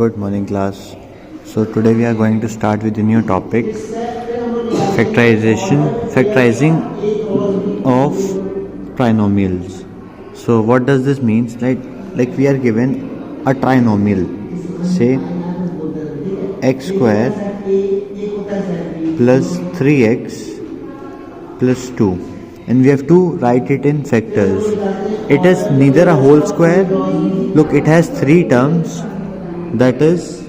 Good morning, class. So today we are going to start with a new topic, factorizing of trinomials. So what does this mean? Like we are given a trinomial, say x square plus 3x plus 2, and we have to write it in factors. It is neither a whole square. Look, it has three terms, that is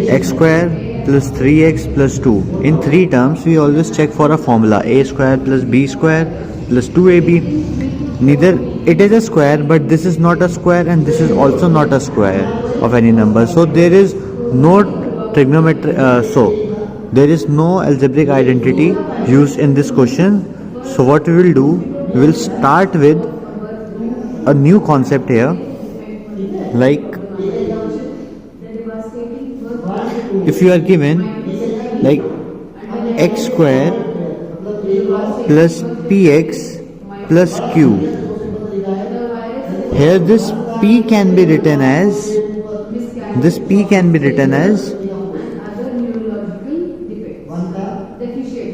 x square plus 3x plus 2. In three terms we always check for a formula, a square plus b square plus 2ab. Neither it is a square, but this is not a square and this is also not a square of any number, so there is no trigonometry, there is no algebraic identity used in this question. So what we will do, we will start with a new concept here, like if you are given like x square plus px plus q, here this p can be written as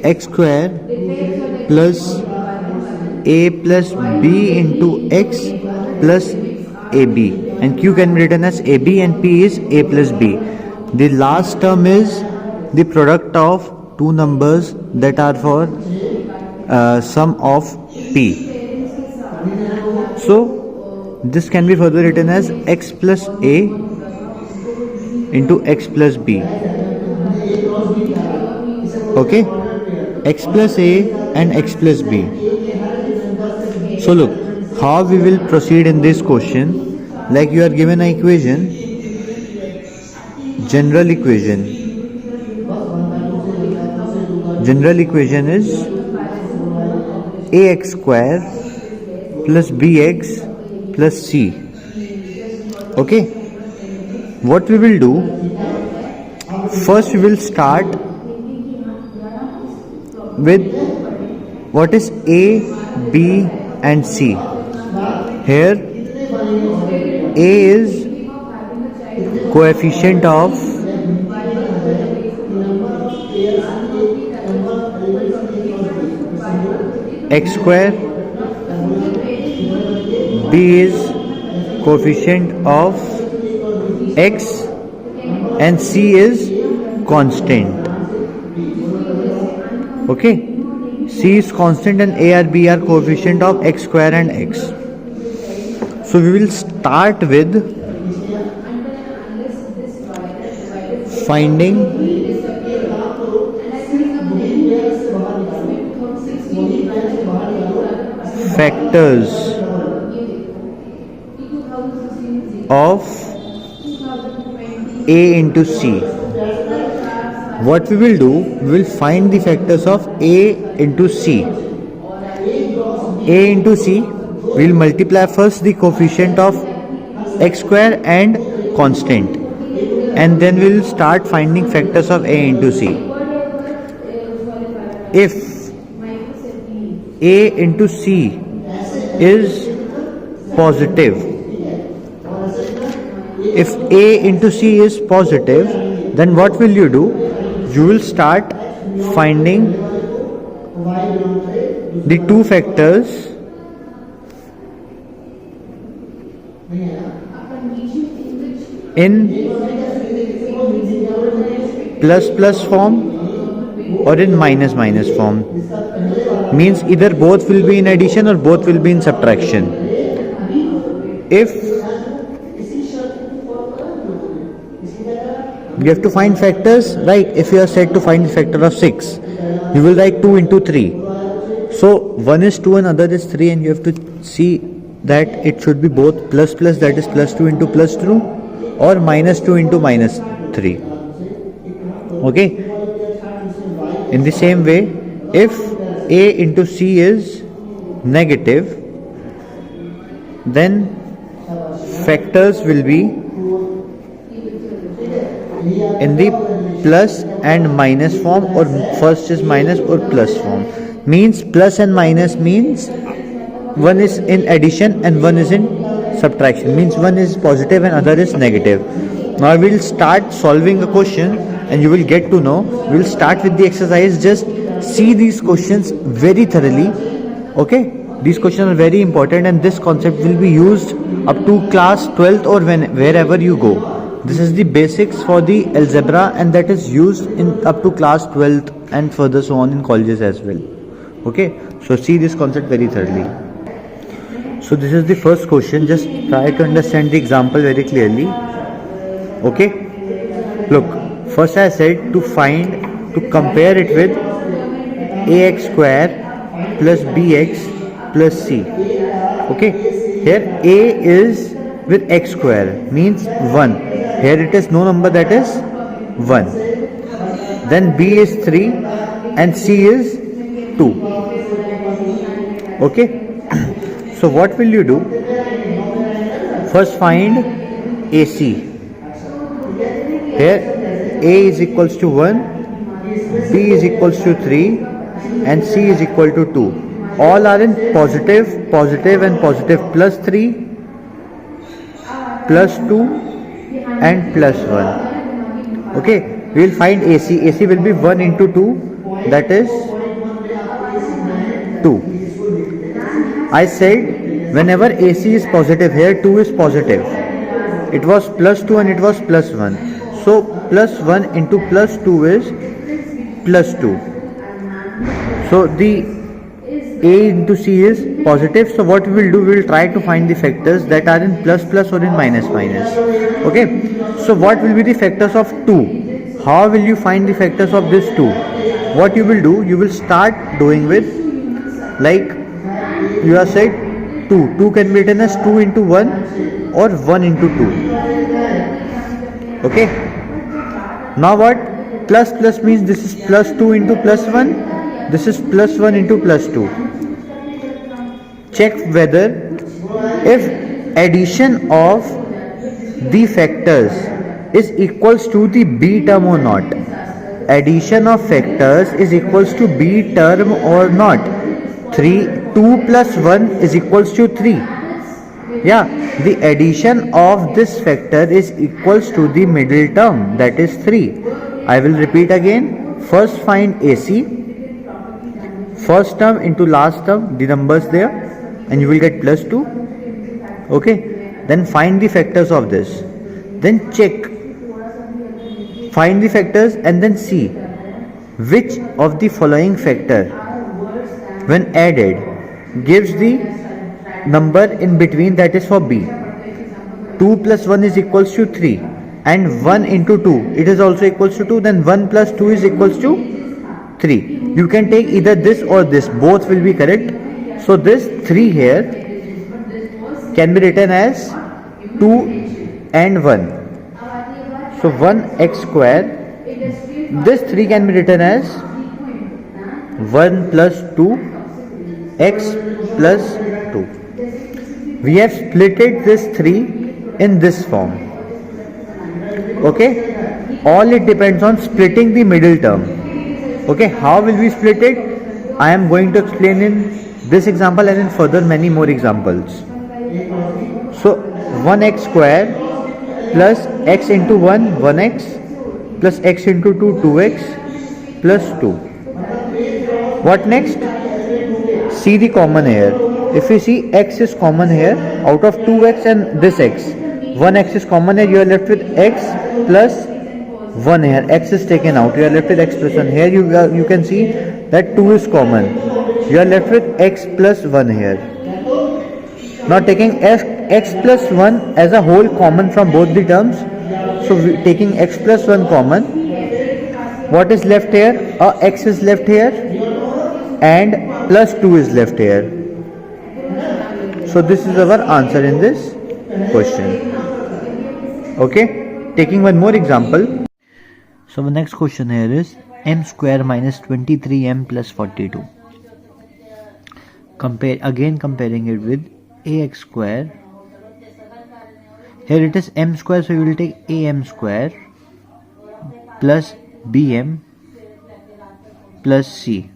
x square plus a plus b into x plus ab, and q can be written as ab, and p is a plus b. The last term is the product of two numbers that are for sum of p. So this can be further written as x plus a into x plus b. Okay, x plus a and x plus b. So look how we will proceed in this question. Like you are given an equation, general equation is ax square plus bx plus c. Okay, what we will do, first we will start with what is a, b and c. Here a is coefficient of x square, b is coefficient of x, and c is constant. Okay, c is constant and a or b are coefficient of x square and x. So we will start with finding factors of a into c. What we will do, we will find the factors of a into c. A into c, we will multiply first the coefficient of x square and constant, and then we will start finding factors of a into c. If a into c is positive, then what will you do? You will start finding the two factors in plus plus form or in minus minus form. Means either both will be in addition or both will be in subtraction. If you have to find factors, right? If you are said to find the factor of 6, you will write 2 into 3. So one is 2 and other is 3, and you have to see that it should be both plus plus, that is plus 2 into plus 2, or minus 2 into minus 3. Okay, in the same way, if a into c is negative, then factors will be in the plus and minus form, or first is minus or plus form. Means plus and minus means one is in addition and one is in subtraction, means one is positive and other is negative. Now we'll start solving a question and you will get to know. We'll start with the exercise. Just see these questions very thoroughly. Okay, these questions are very important and this concept will be used up to class 12th or wherever you go. This is the basics for the algebra and that is used in up to class 12th and further so on in colleges as well. Okay, so see this concept very thoroughly. So this is the first question. Just try to understand the example very clearly. Okay, look, first I said to compare it with ax square plus bx plus c. Okay, here a is with x square, means 1. Here it is no number, that is 1. Then b is 3 and c is 2. Okay, so what will you do? First find AC. Here a is equals to 1, b is equals to 3 and c is equal to 2. All are in positive and positive, plus 3, plus 2 and plus 1. Okay, we will find AC. AC will be 1 into 2, that is 2. I said whenever AC is positive, here 2 is positive. It was plus 2 and it was plus 1. So plus 1 into plus 2 is plus 2. So the A into C is positive. So what we will do, we will try to find the factors that are in plus plus or in minus minus. Okay. So what will be the factors of 2? How will you find the factors of this 2? What you will do, you will start doing with, like you have said 2. 2 can be written as 2 into 1 or 1 into 2. Okay. Now what? Plus plus means this is plus 2 into plus 1. This is plus 1 into plus 2. Check whether if addition of the factors is equals to the b term or not. Addition of factors is equals to b term or not. 2 plus 1 is equals to 3. Yeah, the addition of this factor is equals to the middle term, that is 3. I will repeat again. First find AC, first term into last term, the numbers there, and you will get plus 2. Okay, then find the factors of this. Then check, find the factors and then see which of the following factor when added gives the number in between, that is for B. 2 plus 1 is equals to 3 and 1 into 2, it is also equals to 2, then 1 plus 2 is equals to 3. You can take either this or this, both will be correct. So this 3 here can be written as 2 and 1. So 1x square, this 3 can be written as 1 plus 2 x plus 2. We have splitted this 3 in this form. Okay, all it depends on splitting the middle term. Okay, how will we split it? I am going to explain in this example and in further many more examples. So 1x square plus x into 1, 1x, plus x into 2, 2x, plus 2. What next? See the common here. If you see x is common here, out of 2x and this x, 1x is common here, you are left with x plus 1 here. X is taken out, you are left with x plus 1. Here you can see that 2 is common. You are left with x plus 1 here. Now taking x plus 1 as a whole common from both the terms. So taking x plus 1 common, what is left here? X is left here and plus 2 is left here. So this is our answer in this question. Okay, taking one more example. So the next question here is m square minus 23m plus 42. Comparing it with ax square. Here it is m square, so you will take am square plus bm plus c.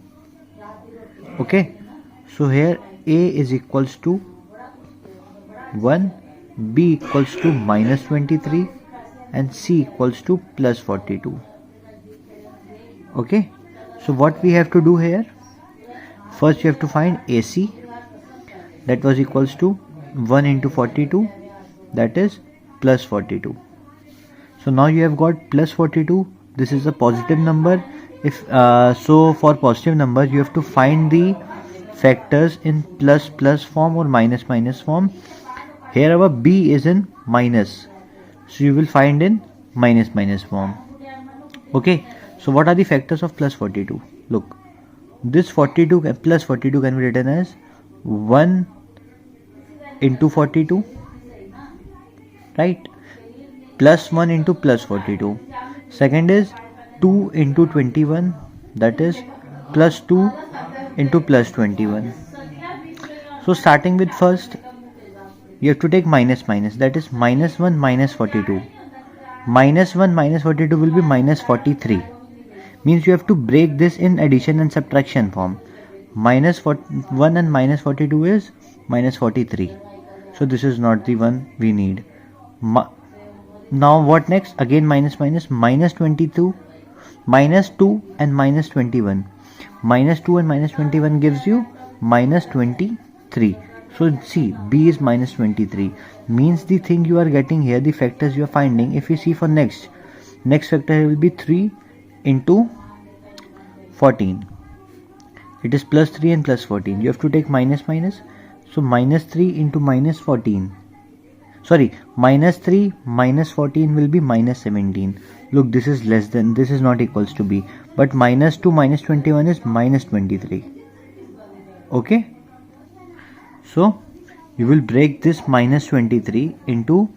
Okay, so here a is equals to 1 B equals to minus 23 and C equals to plus 42. Okay, so what we have to do here, first you have to find AC, that was equals to 1 into 42, that is plus 42. So now you have got plus 42. This is a positive number. If so, for positive number you have to find the factors in plus plus form or minus minus form. Here our B is in minus, so you will find in minus minus form. Okay, so what are the factors of plus 42? Look, this 42 plus 42 can be written as 1 into 42, right? Plus 1 into plus 42. Second is 2 into 21, that is plus 2 into plus 21. So starting with first, you have to take minus minus, that is minus 1 minus 42. Minus 1 minus 42 will be minus 43. Means you have to break this in addition and subtraction form. Minus 1 and minus 42 is minus 43. So this is not the one we need. Now what next? Again minus minus, minus 22, minus 2 and minus 21. Minus 2 and minus 21 gives you minus 23. So see, B is minus 23. Means the thing you are getting here, the factors you are finding, if you see for next factor will be 3 into 14. It is plus 3 and plus 14. You have to take minus minus. So minus 3 into minus 14. Sorry, minus 3 minus 14 will be minus 17. Look, this is less than, this is not equals to B. But minus 2 minus 21 is minus 23. Okay. So you will break this minus 23 into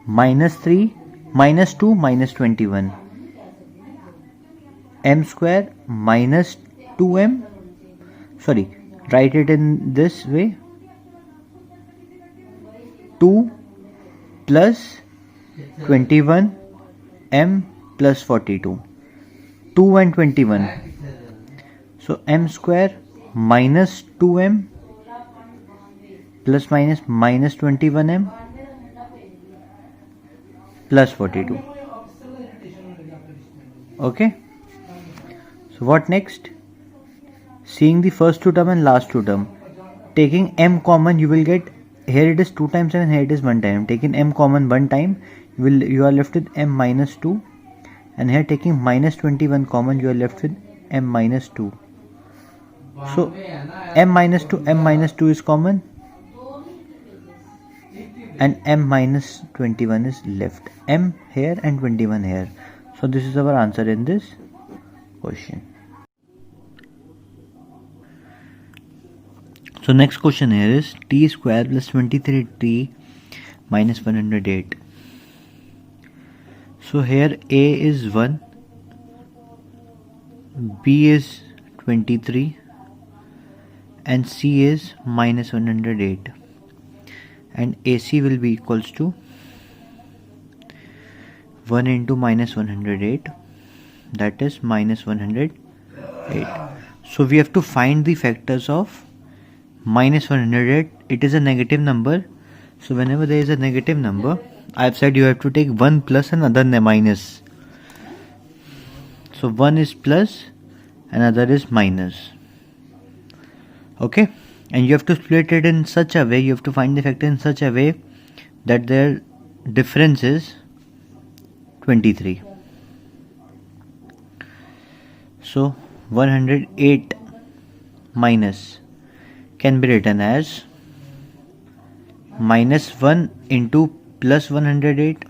minus 3, minus 2, minus 21. M square minus 2m. Sorry, write it in this way. 2 plus 21 m plus 42. 2 and 21. So m square minus 2m plus minus minus 21m plus 42. Okay. So what next? Seeing the first two term and last two term, taking m common, you will get, here it is 2 times and here it is 1 time. Taking m common 1 time, you are left with m minus 2, and here taking minus 21 common, you are left with m minus 2. So m minus 2 is common, and m minus 21 is left. M here and 21 here. So this is our answer in this question. So next question here is t square plus 23t minus 108. So here a is 1, b is 23 and c is minus 108, and AC will be equals to 1 into minus 108, that is minus 108. So we have to find the factors of minus 108. It is a negative number, so whenever there is a negative number, I have said you have to take one plus and other minus. So one is plus and other is minus. Okay, and you have to split it in such a way, you have to find the factor in such a way that their difference is 23. So 108 minus can be written as minus 1 into plus 108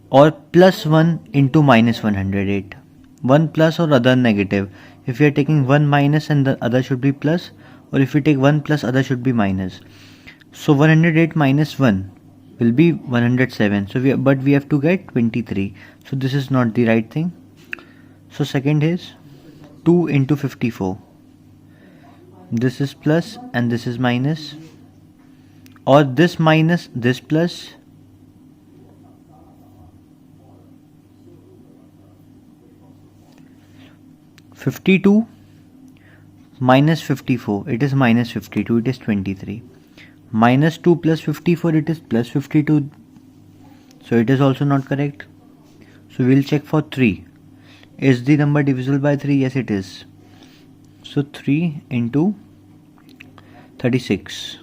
or plus 1 into minus 108. One plus or other negative. If you are taking one minus and the other should be plus, or if you take one plus, other should be minus. So 108 minus 1 will be 107. So we have to get 23. So this is not the right thing. So second is 2 into 54. This is plus and this is minus, or this minus, this plus. (52) minus 54, it is minus 52, it is 23. Minus 2 plus 54, it is plus 52. So it is also not correct. So we'll check for 3. Is the number divisible by 3? Yes, it is. So 3 into 36.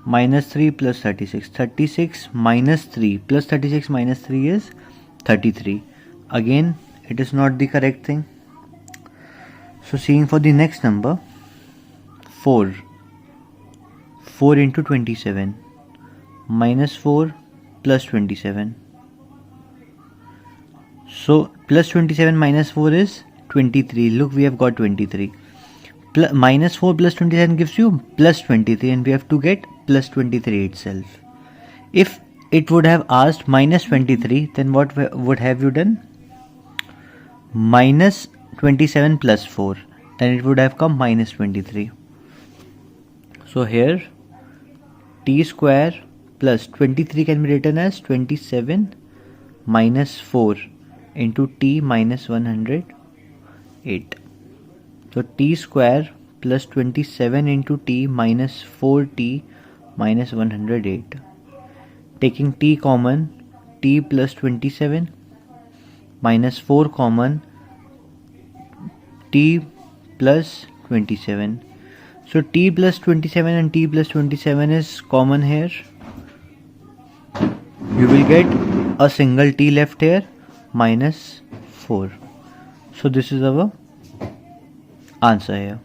Minus 3 plus 36. 36 minus 3 plus 36 minus 3 is 33. Again, it is not the correct thing. So seeing for the next number, 4. 4 into 27. Minus 4 plus 27. So plus 27 minus 4 is 23. Look, we have got 23. Minus 4 plus 27 gives you plus 23, and we have to get plus 23 itself. If it would have asked minus 23, then what would have you done? Minus 27 plus 4. Then it would have come minus 23. So here t square plus 23 can be written as 27 minus 4 into t minus 108. So t square plus 27 into t minus 4t minus 108. Taking t common, t plus 27 minus 4 common, t plus 27. So t plus 27 and t plus 27 is common here. You will get a single t left here, minus 4. So this is our answer here.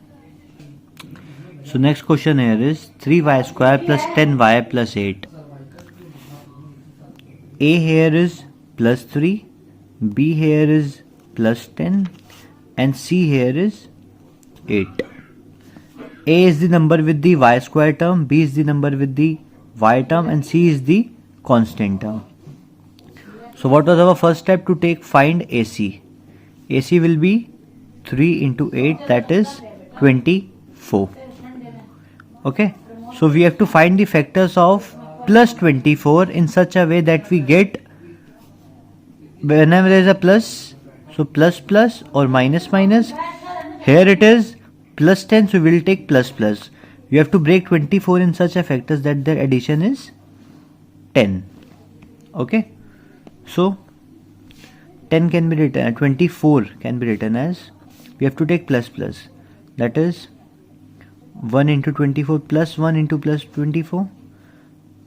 So next question here is 3y square plus 10y plus 8. A here is plus 3, B here is plus 10, and C here is 8. A is the number with the y square term, B is the number with the y term, and C is the constant term. So what was our first step to take? Find AC. AC will be 3 into 8, that is 24. Okay, so we have to find the factors of plus 24 in such a way that we get, whenever there is a plus, so plus plus or minus minus. Here it is plus 10, so we will take plus plus. You have to break 24 in such a factors that their addition is 10. Okay, so 10 can be written, 24 can be written as, we have to take plus plus, that is 1 into 24 plus 1 into plus 24.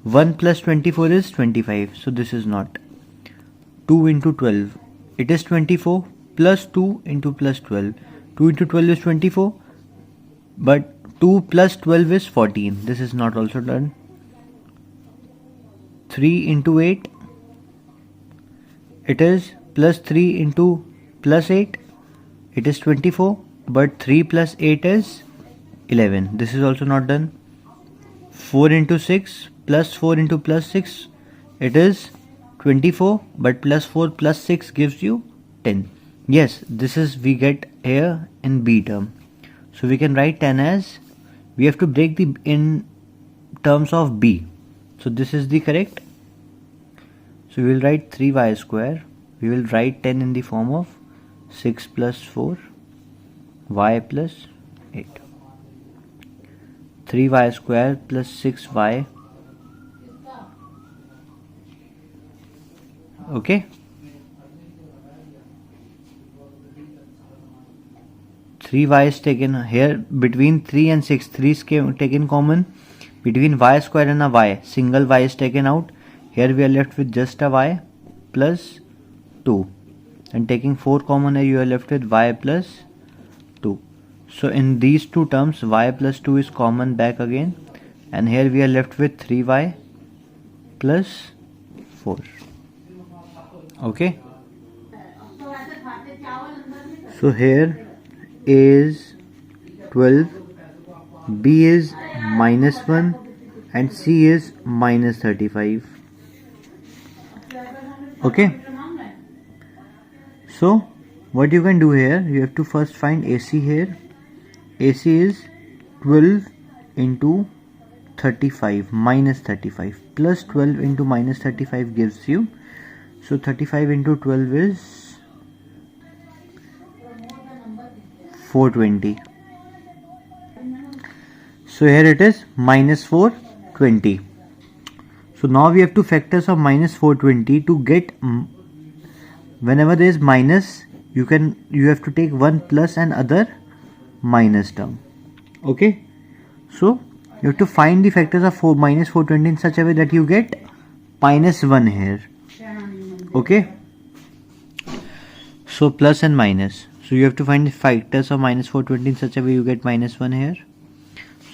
1 plus 24 is 25, so this is not. 2 into 12, it is 24 plus 2 into plus 12. 2 into 12 is 24, but 2 plus 12 is 14. This is not also done. 3 into 8, it is plus 3 into plus 8, it is 24, but 3 plus 8 is 11. This is also not done. 4 into 6 plus 4 into plus 6, it is 24, but plus 4 plus 6 gives you 10. Yes, this is we get here in B term. So we can write 10 as, we have to break the in terms of B. So this is the correct. So we will write 3y square. We will write 10 in the form of 6 plus 4 y plus 8. 3y square plus 6y. Okay. 3y is taken here between 3 and 6. 3 is taken common. Between y square and a y, single y is taken out. Here we are left with just a y plus 2. And taking 4 common here, you are left with y plus 2. So in these two terms, y plus 2 is common back again. And here we are left with 3y plus 4. Okay. So here A is 12, B is minus 1, and C is minus 35. Okay. So what you can do here, you have to first find AC here. AC is 12 into 35 minus 35 plus 12 into minus 35 gives you, so 35 into 12 is 420. So here it is minus 420. So now we have two factors of minus 420 to get. Whenever there is minus, you have to take one plus and other minus term. Okay, so you have to find the factors of minus 420 in such a way that you get minus 1 here. Okay, so plus and minus. So you have to find the factors of minus 420 in such a way you get minus 1 here.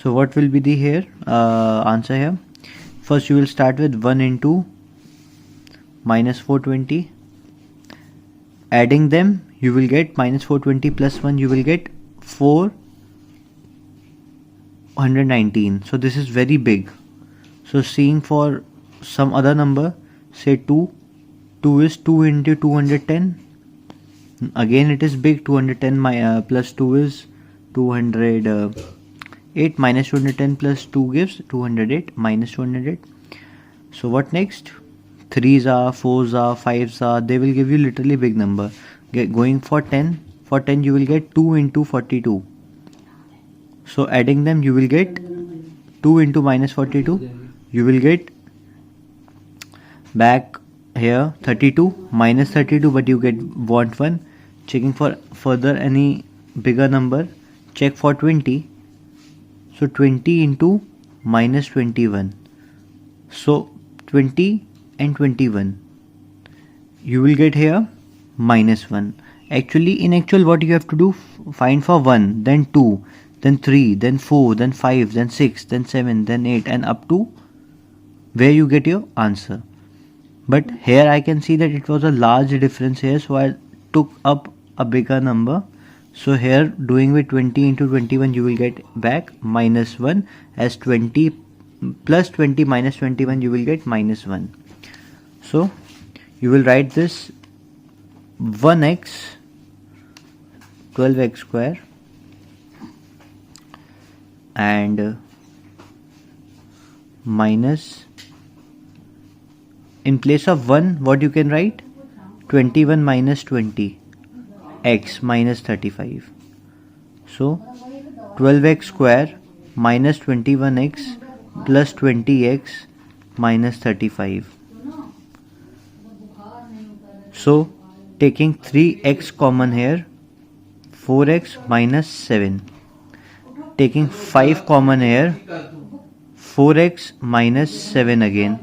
So what will be the here answer here? First you will start with 1 into minus 420. Adding them, you will get minus 420 plus 1, you will get 419. So this is very big. So seeing for some other number, say 2 is 2 into 210. Again it is big. 210 plus 2 is 208. Minus 210 plus 2 gives 208. Minus 208. So what next? 3s are, 4s are, 5s are, they will give you literally big number. Going for 10, you will get 2 into 42. So adding them, you will get 2 into minus 42, you will get back here 32, minus 32, but you want 1. Checking for further any bigger number, check for 20. So 20 into minus 21. So 20 and 21, you will get here minus 1. In actual what you have to do, find for 1, then 2, then 3, then 4, then 5, then 6, then 7, then 8, and up to where you get your answer. But here I can see that it was a large difference here, so I took up a bigger number. So here doing with 20 into 21, you will get back minus 1, as 20 plus 20 minus 21, you will get minus 1. So you will write this 1x 12x square and minus, in place of 1 what you can write, 21 minus 20 x minus 35. So 12x square minus 21x plus 20x minus 35. So taking 3x common here, 4x minus 7. Taking 5 common here, 4x minus 7 again.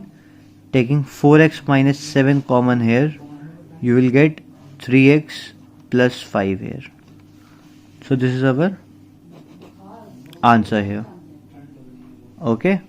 Taking 4x minus 7 common here, you will get 3x plus 5 here. So this is our answer here. Okay.